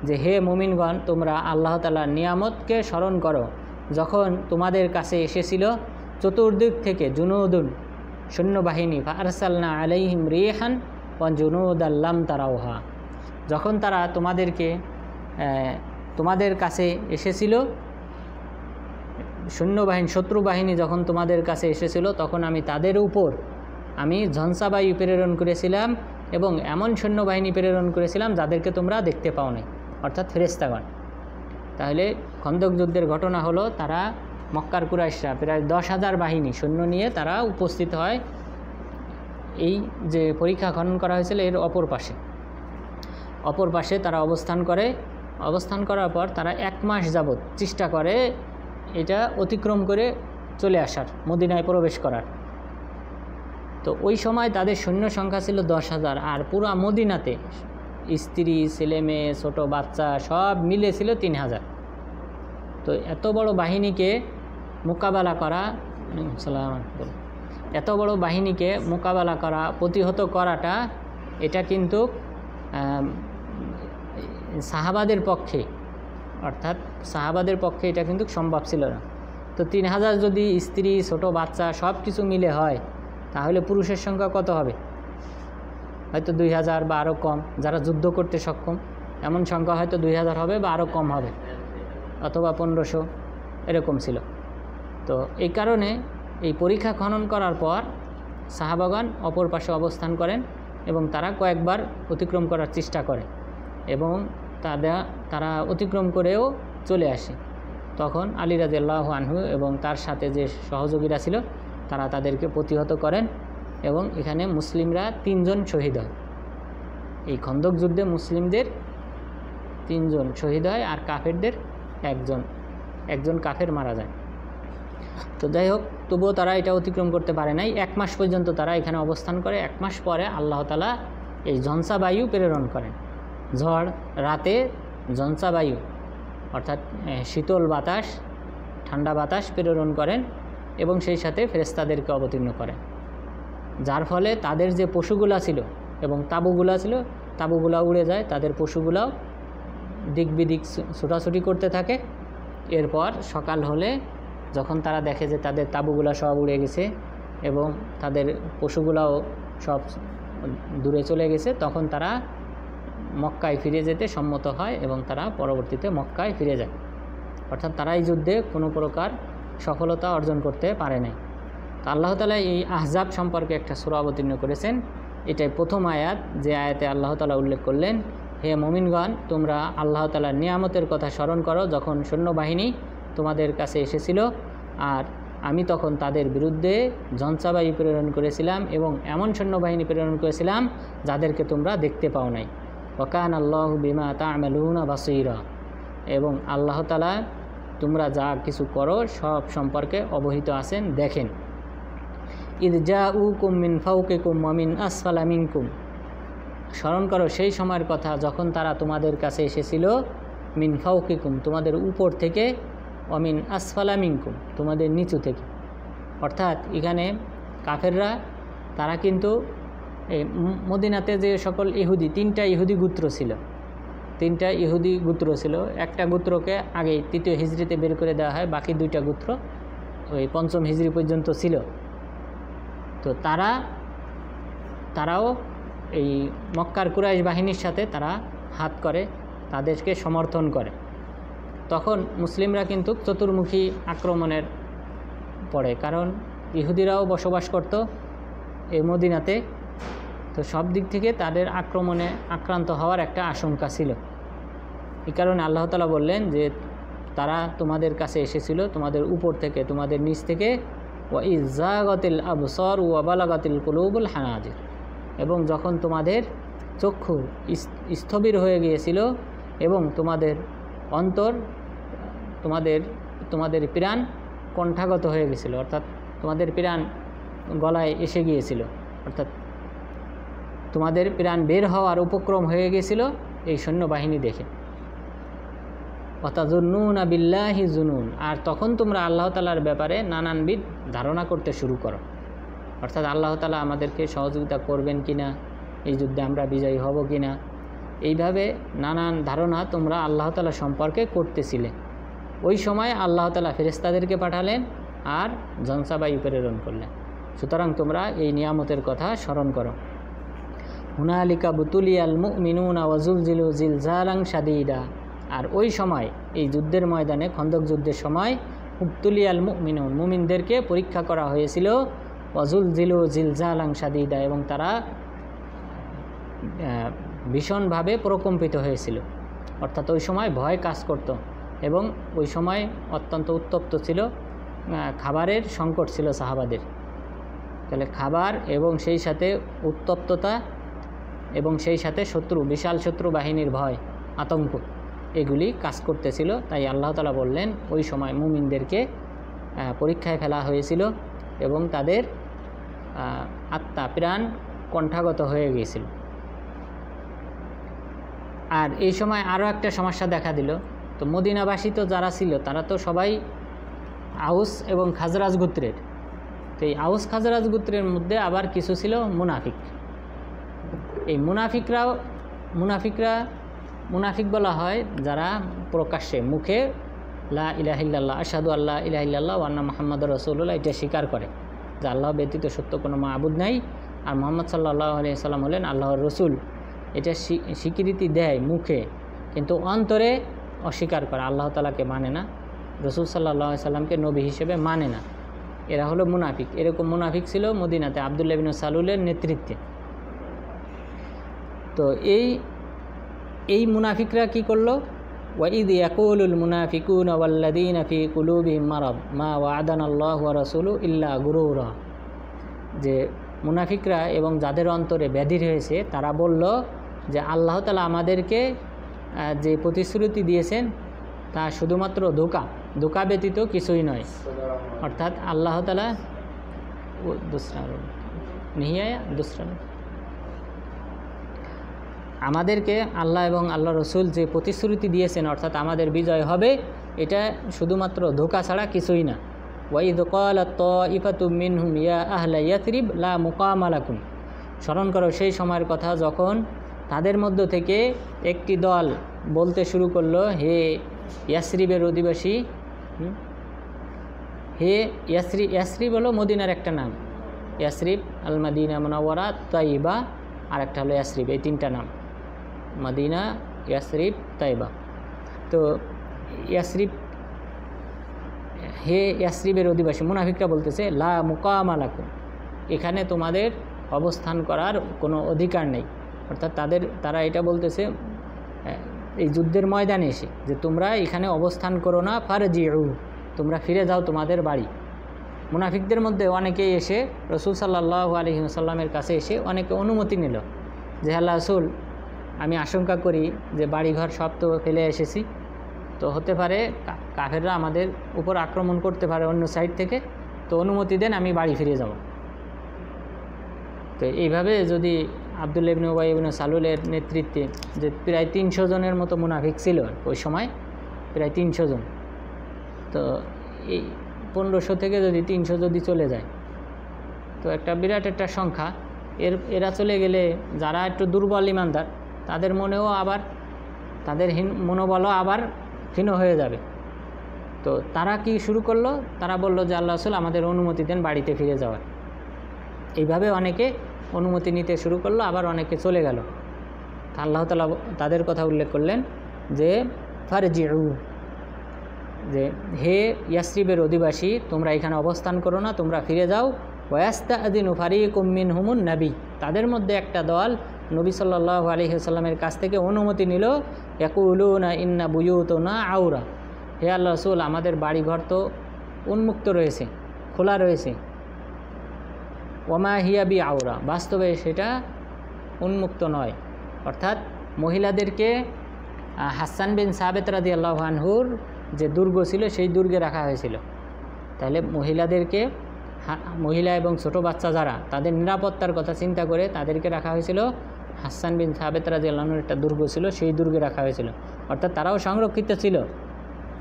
যে, হে মুমিনগণ, তোমরা আল্লাহ তাআলার নিয়ামতকে স্মরণ করো যখন তোমাদের কাছে এসেছিল চতুর্দিক থেকে জুনুদুন, সৈন্যবাহিনী, ফাআরসালনা আলাইহিম রিহান ওয়া জুনুদাল লাম তারাউহা, যখন তারা তোমাদের কাছে এসেছিল, সৈন্যবাহিনী, শত্রুবাহিনী যখন তোমাদের কাছে এসেছিল, তখন আমি তাদের উপর ঝঞ্ঝাবায়ু প্রেরণ করেছিলাম এবং এমন সৈন্যবাহিনী প্রেরণ করেছিলাম যাদেরকে তোমরা দেখতে পাও নাই, অর্থাৎ ফেরেশতাগণ। তাহলে খন্দক যুদ্ধের ঘটনা হলো, তারা মক্কার কুরাইশরা প্রায় 10,000 বাহিনী সৈন্য নিয়ে তারা উপস্থিত হয় এই যে পরীক্ষা খনন করা হয়েছিল এর অপর পাশে তারা অবস্থান করার পর তারা 1 মাস যাবৎ চেষ্টা করে এটা অতিক্রম করে চলে আসার, মদিনায় প্রবেশ করার। তো ওই সময় তাদের সৈন্য সংখ্যা ছিল 10,000, আর পুরো মদিনাতে স্ত্রী, ছেলে মেয়ে, ছোটো বাচ্চা সব মিলে ছিল 3,000। তো এত বড় বাহিনীকে মোকাবেলা করা, প্রতিহত করাটা, এটা কিন্তু সাহাবাদের পক্ষে এটা কিন্তু সম্ভব ছিল না। তো 3,000 যদি স্ত্রী, ছোট বাচ্চা সব কিছু মিলে হয়, তাহলে পুরুষের সংখ্যা কত হবে? হয়তো 2,000 বা আরও কম। যারা যুদ্ধ করতে সক্ষম এমন সংখ্যা হয়তো 2,000 হবে বা আরও কম হবে, অথবা 1,500 এরকম ছিল। তো এই কারণে এই পরীক্ষা খনন করার পর সাহাবাগণ অপর পাশে অবস্থান করেন এবং তারা কয়েকবার অতিক্রম করার চেষ্টা করে এবং তারা অতিক্রম করেও চলে আসে। তখন আলী রাদিয়াল্লাহু আনহু এবং তার সাথে যে সহযোগীরা ছিল তারা তাদেরকে প্রতিহত করেন এবং এখানে মুসলিমরা 3 জন শহীদ হয়। এই খন্দক যুদ্ধে মুসলিমদের 3 জন শহীদ হয় আর কাফেরদের একজন কাফের মারা যায়। তো যাই হোক, তবুও তারা এটা অতিক্রম করতে পারে নাই। 1 মাস পর্যন্ত তারা এখানে অবস্থান করে। 1 মাস পরে আল্লাহ তাআলা এই ঝঞ্ঝাবায়ু প্রেরণ করেন, ঝড়, রাতে ঝঞ্ঝাবায়ু অর্থাৎ শীতল বাতাস, ঠান্ডা বাতাস প্রেরণ করেন এবং সেই সাথে ফেরেশতাদেরকে অবতীর্ণ করেন, যার ফলে তাদের যে পশুগুলা ছিল এবং তাঁবুগুলা উড়ে যায়, তাদের পশুগুলাও দিক বিদিক ছোটাছুটি করতে থাকে। এরপর সকাল হলে যখন তারা দেখে যে তাদের তাঁবুগুলা সব উড়ে গেছে এবং তাদের পশুগুলাও সব দূরে চলে গেছে, তখন তারা মক্কায় ফিরে যেতে সম্মত হয় এবং তারা পরবর্তীতে মক্কায় ফিরে যায়। অর্থাৎ তারা এই যুদ্ধে কোনো প্রকার সফলতা অর্জন করতে পারে নাই। তো আল্লাহ তাআলা এই আহজাব সম্পর্কে একটা সূরা অবতীর্ণ করেছেন। এটাই প্রথম আয়াত, যে আয়াতে আল্লাহ তাআলা উল্লেখ করলেন, হে মুমিনগণ, তোমরা আল্লাহ তাআলার নিয়ামতের কথা স্মরণ করো যখন সৈন্যবাহিনী তোমাদের কাছে এসেছিল আর আমি তখন তাদের বিরুদ্ধে ঝঞ্ঝাবায়ু প্রেরণ করেছিলাম এবং এমন সৈন্যবাহিনী প্রেরণ করেছিলাম যাদেরকে তোমরা দেখতে পাও নাই। ওয়া কানা আল্লাহু বিমা তা'মালুনা বাসীরা, এবং আল্লাহ তাআলা তোমরা যা কিছু করো সব সম্পর্কে অবহিত আছেন, দেখেন। ইয জাউকুম মিন ফাওকিকুম ওয়া মিন আসফালা মিনকুম, স্মরণ করো সেই সময়ের কথা যখন তারা তোমাদের কাছে এসেছিল মিন ফাউকিকুম, তোমাদের উপর থেকে, অমিন আসফালা মিনকুম, তোমাদের নিচু থেকে। অর্থাৎ এখানে কাফেররা তারা কিন্তু এই মদিনাতে যে সকল ইহুদি, তিনটা ইহুদি গোত্র ছিল, একটা গোত্রকে আগে 3য় হিজরিতে বের করে দেওয়া হয়, বাকি 2টা গোত্র ওই 5ম হিজরি পর্যন্ত ছিল। তো তারাও এই মক্কার কুরাইশ বাহিনীর সাথে তারা হাত করে, তাদেরকে সমর্থন করে। তখন মুসলিমরা কিন্তু চতুর্মুখী আক্রমণের পড়ে, কারণ ইহুদিরাও বসবাস করত এই মদিনাতে। তো সব দিক থেকে তাদের আক্রমণে আক্রান্ত হওয়ার একটা আশঙ্কা ছিল। এই কারণে আল্লাহ তাআলা বললেন যে তারা তোমাদের কাছে এসেছিল তোমাদের উপর থেকে, তোমাদের নিচ থেকে, ওয়া ইযাগাতিল আবসার ওয়া বালাগাতিল কুলুবুল হানাজির, এবং যখন তোমাদের চক্ষু স্থবির হয়ে গিয়েছিল এবং তোমাদের অন্তর, তোমাদের প্রাণ কণ্ঠাগত হয়ে গেছিল, অর্থাৎ তোমাদের প্রাণ গলায় এসে গিয়েছিল, অর্থাৎ তোমাদের প্রাণ বের হওয়ার উপক্রম হয়ে গিয়েছিল এই সৈন্যবাহিনী দেখে। ওয়াতাযুন্নুনা বিল্লাহি জুনুন, আর তখন তোমরা আল্লাহ তাআলার ব্যাপারে নানানবিধ ধারণা করতে শুরু করো, অর্থাৎ আল্লাহ তাআলা আমাদেরকে সহযোগিতা করবেন কিনা, এই যুদ্ধে আমরা বিজয়ী হব কিনা, এইভাবে নানান ধারণা তোমরা আল্লাহ তাআলা সম্পর্কে করতেছিলে। ওই সময় আল্লাহ তাআলা ফেরেশতাদেরকে পাঠালেন আর জনসাবায়ু প্রেরণ করলেন। সুতরাং তোমরা এই নিয়ামতের কথা স্মরণ করো। হুনালিকা বুতুলিয়াল মুমিনুনা ওয়া যুলজিলু জিলজালান শাদীদা, আর ওই সময় এই যুদ্ধের ময়দানে, খন্দক যুদ্ধের সময়, উবতুলিয়াল মুমিনুন, মুমিনদেরকে পরীক্ষা করা হয়েছিল, ওয়া যুলজিলু জিলজালান শাদীদা, এবং তারা ভীষণভাবে প্রকম্পিত হয়েছিল। অর্থাৎ ওই সময় ভয় কাজ করত এবং ওই সময় অত্যন্ত উত্তপ্ত ছিল, খাবারের সংকট ছিল সাহাবাদের। তাহলে খাবার এবং সেই সাথে উত্তপ্ততা এবং সেই সাথে বিশাল শত্রু বাহিনীর ভয়, আতঙ্ক, এগুলি কাজ করতেছিল। তাই আল্লাহ তাআলা বললেন ওই সময় মুমিনদেরকে পরীক্ষায় ফেলা হয়েছিল এবং তাদের আত্মা প্রাণ কণ্ঠাগত হয়ে গিয়েছিল। আর এই সময় আরও একটা সমস্যা দেখা দিল। তো মদিনাবাসী তো যারা ছিল তারা তো সবাই আউস এবং খাজরাজ গোত্রের। তো এই আউস খাজরাজ গোত্রের মধ্যে আবার কিছু ছিল মুনাফিক। এই মুনাফিক বলা হয় যারা প্রকাশ্যে মুখে লা ইলাহা ইল্লাল্লাহ, আশহাদু আল্লা ইলাহা ইল্লাল্লাহ ওয়া আন্না মুহাম্মাদুর রাসূলুল্লাহ এটা স্বীকার করে যে আল্লাহ ব্যতীত সত্য কোনো মাবুদ নাই আর মুহাম্মদ সাল্লাল্লাহু আলাইহি সাল্লাম হলেন আল্লাহর রসুল, এটা স্বীকৃতি দেয় মুখে, কিন্তু অন্তরে অস্বীকার করে, আল্লাহ তাআলাকে মানে না, রসুল সাল্লাল্লাহু আলাইহি সাল্লামকে নবী হিসেবে মানে না। এরা হলো মুনাফিক। এরকম মুনাফিক ছিল মদিনাতে আব্দুল্লাহ ইবনে সালুলের নেতৃত্বে। তো এই মুনাফিকরা কি করলো? ওয়াইদ ইয়াকুলুল মুনাফিকুনা ওয়াল্লাযীনা ফি কুলুবিহিম মারাদ মা ওয়া'আদানাল্লাহু ওয়া রাসূলুহু ইল্লা গুরুরা, যে মুনাফিকরা এবং যাদের অন্তরে ব্যাধি রয়েছে তারা বলল যে আল্লাহ তাআলা আমাদেরকে যে প্রতিশ্রুতি দিয়েছেন তা শুধুমাত্র ধোঁকা ব্যতীত কিছুই নয়। অর্থাৎ আল্লাহ তাআলা আমাদেরকে আল্লাহ এবং আল্লাহ রসুল যে প্রতিশ্রুতি দিয়েছেন, অর্থাৎ আমাদের বিজয় হবে, এটা শুধুমাত্র ধোঁকা ছাড়া কিছুই না। ওয়াইদ ক্বালাত তাইফাতুম মিনহুম ইয়া আহলা ইয়াসরিব লা মুকামা লাকুম, স্মরণ করো সেই সময়ের কথা যখন তাদের মধ্য থেকে একটি দল বলতে শুরু করলো, হে ইয়াসরিবের অধিবাসী, হে ইয়াসরিব হলো মদিনার একটা নাম, ইয়াসরিব আল মাদিনা মুনাওয়ারা তাইবা, আর একটা হলো ইয়াসরিব, এই তিনটা নাম, মদিনা, ইয়াসরিব, তাইবা। তো ইয়াসরিব, হে ইয়াসরিবের অধিবাসী, মুনাফিকরা বলতেছে লা মুকামা লাকুম, এখানে তোমাদের অবস্থান করার কোনো অধিকার নেই। অর্থাৎ তারা এটা বলতেছে এই যুদ্ধের ময়দানে এসে যে তোমরা এখানে অবস্থান করো না, ফারজিউ, তোমরা ফিরে যাও তোমাদের বাড়ি। মুনাফিকদের মধ্যে অনেকেই এসে রসুল সাল্লাল্লাহু আলাইহি ওয়াসাল্লামের কাছে এসে অনেকে অনুমতি নিল যে আল্লাহ রসুল, আমি আশঙ্কা করি যে বাড়িঘর সব তো ফেলে এসেছি, তো হতে পারে কাফেররা আমাদের উপর আক্রমণ করতে পারে অন্য সাইড থেকে, তো অনুমতি দেন, আমি বাড়ি ফিরে যাব। তো এইভাবে যদি আব্দুল্লাহ ইবনে উবাই ইবনে সালুলের নেতৃত্বে যে প্রায় 300 জনের মতো মুনাফিক ছিল ওই সময়, প্রায় 300 জন। তো এই 1500 থেকে যদি 300 যদি চলে যায় তো একটা বিরাট একটা সংখ্যা। এরা চলে গেলে যারা একটু দুর্বল ইমানদার তাদের মনেও আবার তাদের মনোবলও আবার ক্ষীণ হয়ে যাবে। তো তারা কি শুরু করলো, তারা বলল যে আল্লাহ রাসূল আমাদের অনুমতি দেন বাড়িতে ফিরে যাওয়ার। এইভাবে অনেকে অনুমতি নিতে শুরু করলো, আবার অনেকে চলে গেল। আল্লাহ তাআলা তাদের কথা উল্লেখ করলেন যে ফারজিউ, যে হে ইয়াসরিবের অধিবাসী তোমরা এখানে অবস্থান করো না, তোমরা ফিরে যাও। ওয়াস্তাআযিনু ফারিকুম মিনহুমুন নবী, তাদের মধ্যে একটা দল নবী সাল্লাল্লাহু আলাইহি ওয়াসাল্লামের কাছ থেকে অনুমতি নিল। ইয়াকুলুনা ইন্না বুয়ুতুনা আওরা, হে আল্লাহ রাসূল আমাদের বাড়িঘর তো উন্মুক্ত রয়েছে, খোলা রয়েছে। ওমা হিয়া বি আওরা, বাস্তবে সেটা উন্মুক্ত নয়। অর্থাৎ মহিলাদেরকে হাসান বিন সাবিত রাদিয়াল্লাহু আনহুর যে দুর্গ ছিল সেই দুর্গে রাখা হয়েছিল। তাহলে মহিলাদেরকে, মহিলা এবং ছোট বাচ্চা যারা, তাদের নিরাপত্তার কথা চিন্তা করে তাদেরকে রাখা হয়েছিল হাসান বিন সাবিত রাদিয়াল্লাহু আনহুর একটা দুর্গ ছিল, সেই দুর্গে রাখা হয়েছিল। অর্থাৎ তারাও সংরক্ষিত ছিল।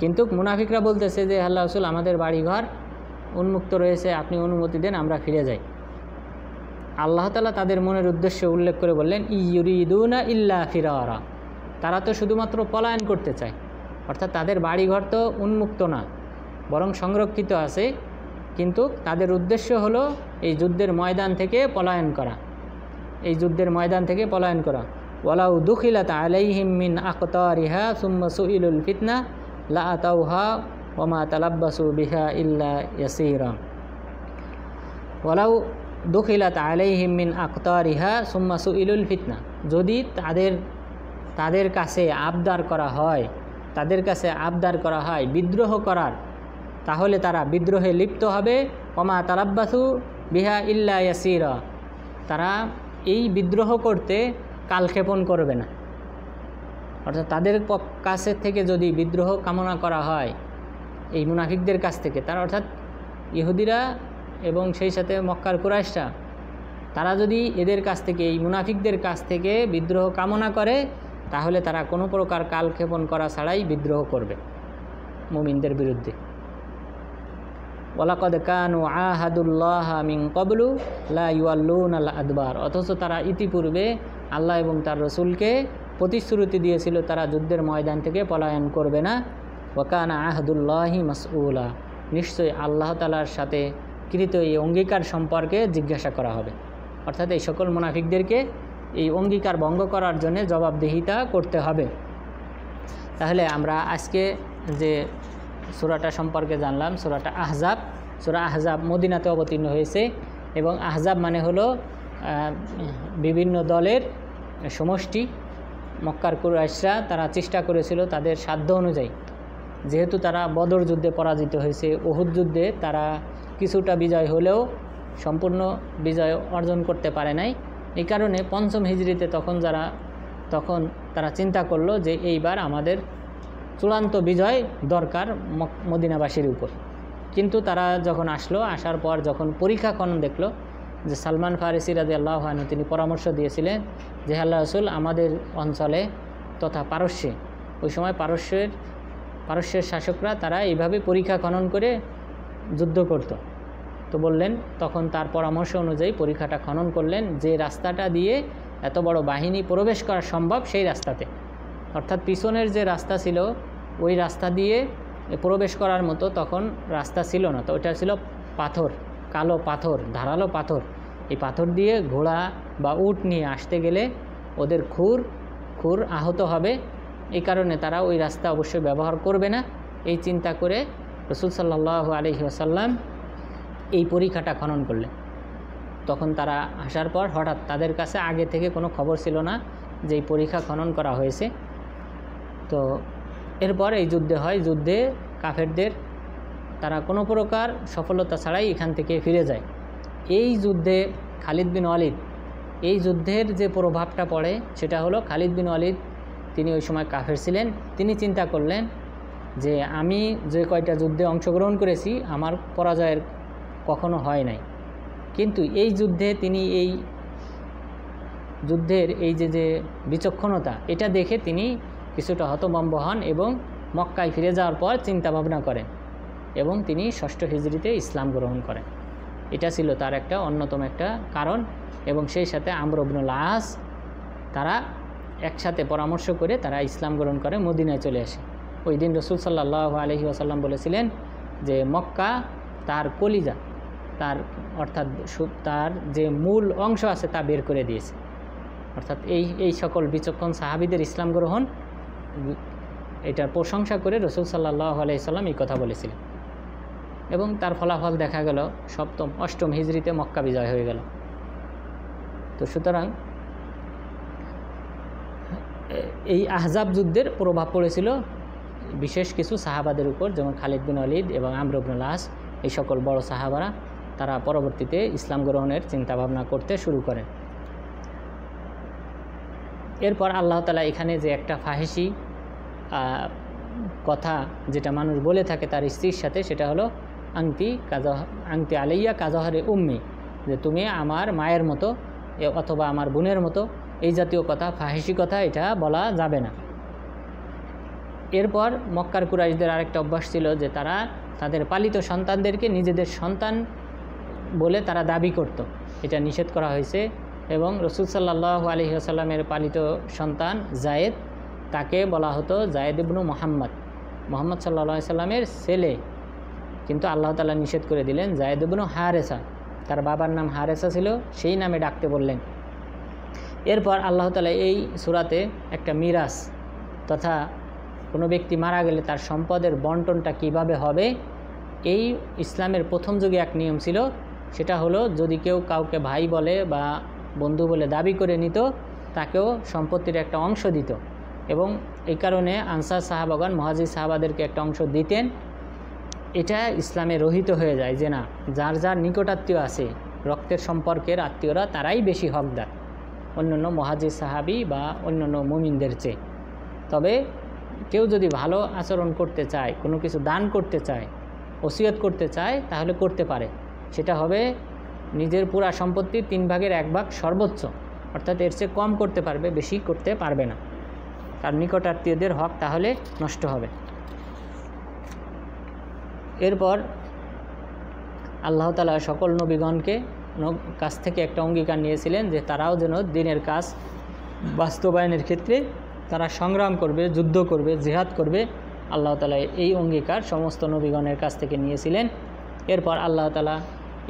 কিন্তু মুনাফিকরা বলতেছে যে আল্লাহ রাসূল আমাদের বাড়িঘর উন্মুক্ত রয়েছে, আপনি অনুমতি দেন আমরা ফিরে যাই। আল্লাহ তাআলা তাদের মনের উদ্দেশ্য উল্লেখ করে বললেন ইউরিদুনা ইল্লা ফিরারা, তারা তো শুধুমাত্র পলায়ন করতে চায়। অর্থাৎ তাদের বাড়িঘর তো উন্মুক্ত না, বরং সংরক্ষিত আছে, কিন্তু তাদের উদ্দেশ্য হলো এই যুদ্ধের ময়দান থেকে পলায়ন করা, এই যুদ্ধের ময়দান থেকে পলায়ন করা। ওয়ালাউ দুখিলাত আলাইহিম মিন আকতারিহা সুম্মা সুইলুল ফিতনা লা আতাউহা ওয়া মা তালাব্বাসু বিহা ইল্লা ইয়াসীরা। ওয়ালাউ দুখিলাত আলাইহিম মিন আকতারিহা সুম্মা সুইলুল ফিতনা, যদি তাদের কাছে আবদার করা হয়, তাদের কাছে আবদার করা হয় বিদ্রোহ করার, তাহলে তারা বিদ্রোহে লিপ্ত হবে। ওয়া মা তালাব্বাসু বিহা ইল্লা ইয়াসীরা, তারা এই বিদ্রোহ করতে কালক্ষেপণ করবে না। অর্থাৎ তাদের কাছে থেকে যদি বিদ্রোহ কামনা করা হয় এই মুনাফিকদের কাছ থেকে, তারা অর্থাৎ ইহুদিরা এবং সেই সাথে মক্কার কুরাইশরা, তারা যদি এদের কাছ থেকে, এই মুনাফিকদের কাছ থেকে বিদ্রোহ কামনা করে, তাহলে তারা কোনো প্রকার কালক্ষেপণ করা ছাড়াই বিদ্রোহ করবে মুমিনদের বিরুদ্ধে। ওয়ালাকাদ কানু আহাদুল্লাহ মিন ক্বাবলু লা ইউয়াল্লুনাল আদবার, অথচ তারা ইতিপূর্বে আল্লাহ এবং তার রসুলকে প্রতিশ্রুতি দিয়েছিল তারা যুদ্ধের ময়দান থেকে পলায়ন করবে না। ওয়া কানা আহদুল্লাহি মাসউলা, নিশ্চয়ই আল্লাহ তাআলার সাথে কৃত এই অঙ্গীকার সম্পর্কে জিজ্ঞাসা করা হবে। অর্থাৎ এই সকল মুনাফিকদেরকে এই অঙ্গীকার ভঙ্গ করার জন্য জবাবদিহিতা করতে হবে। তাহলে আমরা আজকে যে সূরাটা সম্পর্কে জানলাম, সূরাটা আহজাব। সূরা আহজাব মদিনাতে অবতীর্ণ হয়েছে এবং আহজাব মানে হলো বিভিন্ন দলের সমষ্টি। মক্কার কুরাইশরা তারা চেষ্টা করেছিল তাদের সাধ্য অনুযায়ী, যেহেতু তারা বদর যুদ্ধে পরাজিত হয়েছে, উহুদ যুদ্ধে তারা কিছুটা বিজয় হলেও সম্পূর্ণ বিজয় অর্জন করতে পারে নাই। এই কারণে ৫ম হিজরিতে তখন তারা চিন্তা করলো যে এইবার আমাদের চূড়ান্ত বিজয় দরকার মদিনাবাসীর উপর। কিন্তু তারা যখন আসার পর যখন পরীক্ষা খনন দেখলো যে সালমান ফারিসি রাদিয়াল্লাহু আনহু তিনি পরামর্শ দিয়েছিলেন যে আল্লাহ রাসূল আমাদের অঞ্চলে তথা পারস্যে, ওই সময় পারস্যের শাসকরা তারা এইভাবে পরীক্ষা খনন করে যুদ্ধ করত। তো বললেন, তখন তার পরামর্শ অনুযায়ী পরীক্ষাটা খনন করলেন যে রাস্তাটা দিয়ে এত বড় বাহিনী প্রবেশ করা সম্ভব সেই রাস্তাতে, অর্থাৎ পিছনের যে রাস্তা ছিল ওই রাস্তা দিয়ে প্রবেশ করার মতো তখন রাস্তা ছিল না। তো ওটা ছিল পাথর, কালো পাথর, ধারালো পাথর। এই পাথর দিয়ে ঘোড়া বা উট নিয়ে আসতে গেলে ওদের খুর আহত হবে, এই কারণে তারা ওই রাস্তা অবশ্যই ব্যবহার করবে না। এই চিন্তা করে রাসূল সাল্লাল্লাহু আলাইহি ওয়াসাল্লাম এই পরীক্ষাটা খনন করলেন। তখন তারা আসার পর হঠাৎ তাদের কাছে আগে থেকে কোনো খবর ছিল না যে এই পরীক্ষা খনন করা হয়েছে। তো এরপর এই যুদ্ধে হয়, যুদ্ধে কাফেরদের তারা কোনো প্রকার সফলতা ছাড়াই এখান থেকে ফিরে যায়। এই যুদ্ধে খালিদ বিন ওয়ালিদ, এই যুদ্ধের যে প্রভাবটা পড়ে সেটা হলো খালিদ বিন ওয়ালিদ তিনি ওই সময় কাফের ছিলেন। তিনি চিন্তা করলেন যে আমি যে কয়টা যুদ্ধে অংশগ্রহণ করেছি আমার পরাজয়ের কখনো হয় নাই, কিন্তু এই যুদ্ধে তিনি এই যুদ্ধের এই যে বিচক্ষণতা, এটা দেখে তিনি কিছুটা হতভম্ব হন এবং মক্কায় ফিরে যাওয়ার পর চিন্তা ভাবনা করেন এবং তিনি 6ষ্ঠ হিজরিতে ইসলাম গ্রহণ করেন। এটা ছিল তার একটা অন্যতম একটা কারণ। এবং সেই সাথে আমর ইবনুল আস তারা একসাথে পরামর্শ করে তারা ইসলাম গ্রহণ করে মদিনায় চলে আসে। ওই দিন রাসূল সাল্লাল্লাহু আলাইহি ওয়াসাল্লাম বলেছিলেন যে মক্কা তার কলিজা, অর্থাৎ তার যে মূল অংশ আছে তা বের করে দিয়েছে। অর্থাৎ এই সকল বিচক্ষণ সাহাবীদের ইসলাম গ্রহণ, এটার প্রশংসা করে রাসূল সাল্লাল্লাহু আলাইহি ওয়াসাল্লাম এই কথা বলেছিলেন। এবং তার ফলাফল দেখা গেল 8ম হিজরিতে মক্কা বিজয় হয়ে গেল। তো সুতরাং এই আহজাব যুদ্ধের প্রভাব পড়েছিল বিশেষ কিছু সাহাবাদের উপর, যেমন খালিদ বিন ওয়ালিদ এবং আমর ইবনুল আস, এই সকল বড় সাহাবারা তারা পরবর্তীতে ইসলাম গ্রহণের চিন্তাভাবনা করতে শুরু করেন। এরপর আল্লাহ তাআলা এখানে যে একটা ফাহিশি কথা যেটা মানুষ বলে থাকে তার স্ত্রীর সাথে, সেটা হলো আংতি আলাইয়া কাজহরে উম্মি, যে তুমি আমার মায়ের মতো অথবা আমার বোনের মতো, এই জাতীয় কথা, ফাহিশি কথা এটা বলা যাবে না। এরপর মক্কার কুরাইশদের আরেকটা অভ্যাস ছিল যে তারা তাদের পালিত সন্তানদেরকে নিজেদের সন্তান বলে তারা দাবি করত, এটা নিষেধ করা হয়েছে। এবং রাসূল সাল্লাল্লাহু আলাইহি ওয়াসাল্লামের পালিত সন্তান জায়েদ, তাকে বলা হতো জায়েদ ইবনু মুহাম্মদ, মুহাম্মদ সাল্লাল্লাহু আলাইহি ওয়াসাল্লামের ছেলে। কিন্তু আল্লাহ তাআলা নিষেধ করে দিলেন জায়েদ ইবনু হারেসা, তার বাবার নাম হারেসা ছিল, সেই নামে ডাকতে বললেন। এরপর আল্লাহ তাআলা এই সূরাতে একটা মিরাস তথা কোনো ব্যক্তি মারা গেলে তার সম্পদের বন্টনটা কিভাবে হবে, এই ইসলামের প্রথম যুগে এক নিয়ম ছিল। সেটা হলো যদি কেউ কাউকে ভাই বলে বা বন্ধু বলে দাবি করে নিত, তাকেও সম্পত্তির একটা অংশ দিত। এবং এই কারণে আনসার সাহাবাগণ মুহাজির সাহাবাদেরকে একটা অংশ দিতেন। এটা ইসলামে রহিত হয়ে যায় যে না, যার যার নিকটাত্মীয় আছে, রক্তের সম্পর্কের আত্মীয়রা, তারাই বেশি হকদার অন্যান্য মুহাজির সাহাবি বা অন্যান্য মুমিনদের চেয়ে। তবে কেউ যদি ভালো আচরণ করতে চায়, কোনো কিছু দান করতে চায়, ওসিয়ত করতে চায়, তাহলে করতে পারে। সেটা হবে নিজের পুরা সম্পত্তির 3/1 সর্বোচ্চ, অর্থাৎ এর চেয়ে কম করতে পারবে, বেশি করতে পারবে না, তার নিকটাত্মীয়দের হক তাহলে নষ্ট হবে। এরপর আল্লাহ তাআলা সকল নবীগণকে কাছ থেকে একটা অঙ্গীকার নিয়েছিলেন যে তারাও যেন দ্বীনের কাজ বাস্তবায়নের ক্ষেত্রে তারা সংগ্রাম করবে, যুদ্ধ করবে, জিহাদ করবে। আল্লাহ তাআলা এই অঙ্গীকার সমস্ত নবীগণের কাছ থেকে নিয়েছিলেন। এরপর আল্লাহ তাআলা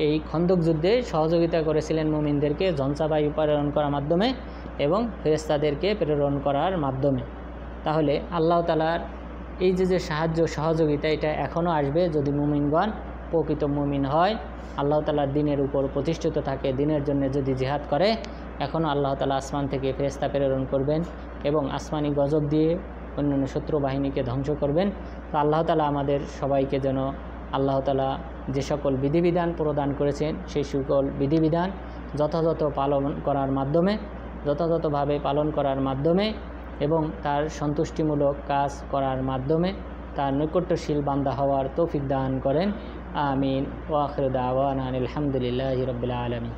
এই খন্দক যুদ্ধে সহযোগিতা করেছিলেন মুমিনদেরকে ঝঞ্ঝাবায়ু প্রেরণ করার মাধ্যমে এবং ফেরেশতাদেরকে প্রেরণ করার মাধ্যমে। তাহলে আল্লাহ তাআলার এই যে সাহায্য সহযোগিতা, এটা এখনও আসবে যদি মুমিনগণ প্রকৃত মুমিন হয়, আল্লাহ তাআলার দ্বীনের উপর প্রতিষ্ঠিত থাকে, দ্বীনের জন্য যদি জিহাদ করে, এখনও আল্লাহ তাআলা আসমান থেকে ফেরেশতা প্রেরণ করবেন এবং আসমানি গজব দিয়ে অন্যান্য শত্রু বাহিনীকে ধ্বংস করবেন। তো আল্লাহ তাআলা আমাদের সবাইকে যেন আল্লাহ তাআলা যে সকল বিধিবিধান প্রদান করেছেন সেই সকল বিধিবিধান যথাযথভাবে পালন করার মাধ্যমে এবং তার সন্তুষ্টিমূলক কাজ করার মাধ্যমে তার নৈকট্যশীল বান্দা হওয়ার তৌফিক দান করেন। আমিন। ওয়া আখিরু দাওয়ানা আলহামদুলিল্লাহি রাব্বিল আলামিন।